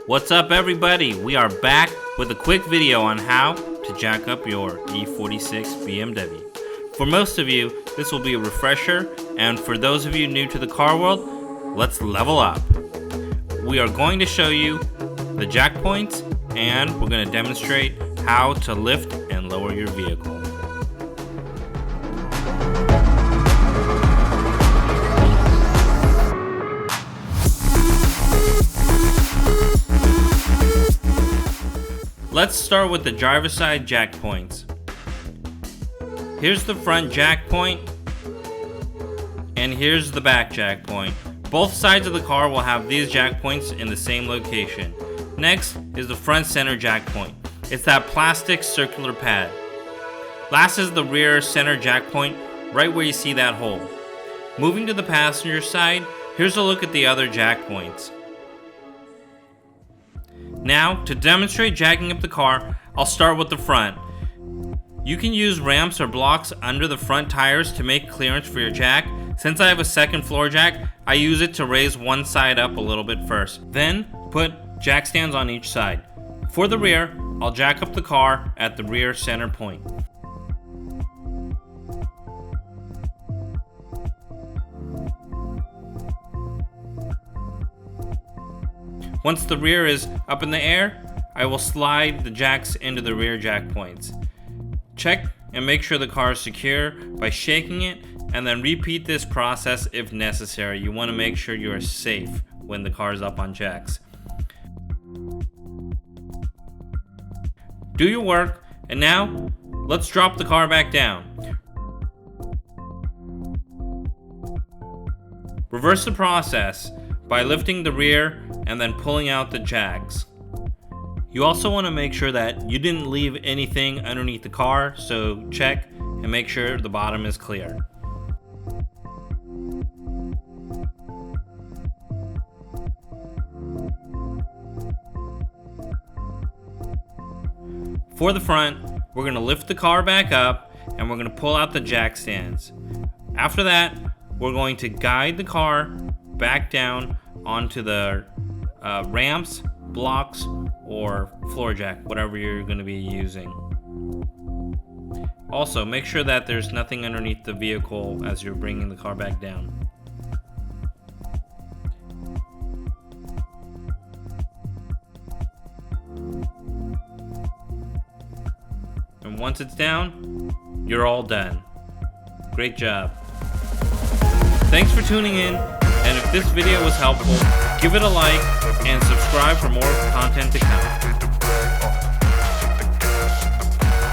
What's up everybody? We are back with a quick video on how to jack up your E46 BMW. For most of you, this will be a refresher, and for those of you new to the car world, let's level up. We are going to show you the jack points, and we're going to demonstrate how to lift and lower your vehicle. Let's start with the driver's side jack points. Here's the front jack point, and here's the back jack point. Both sides of the car will have these jack points in the same location. Next is the front center jack point. It's that plastic circular pad. Last is the rear center jack point, right where you see that hole. Moving to the passenger side, here's a look at the other jack points. Now, to demonstrate jacking up the car, I'll start with the front. You can use ramps or blocks under the front tires to make clearance for your jack. Since I have a second floor jack, I use it to raise one side up a little bit first. Then, put jack stands on each side. For the rear, I'll jack up the car at the rear center point. Once the rear is up in the air, I will slide the jacks into the rear jack points. Check and make sure the car is secure by shaking it, and then repeat this process if necessary. You want to make sure you are safe when the car is up on jacks. Do your work, and now let's drop the car back down. Reverse the process by lifting the rear and then pulling out the jacks. You also want to make sure that you didn't leave anything underneath the car, so check and make sure the bottom is clear. For the front, we're going to lift the car back up and we're going to pull out the jack stands. After that, we're going to guide the car back down onto the ramps, blocks, or floor jack, whatever you're going to be using. Also, make sure that there's nothing underneath the vehicle as you're bringing the car back down. And once it's down, you're all done. Great job. Thanks for tuning in, and if this video was helpful, give it a like and subscribe for more content to come.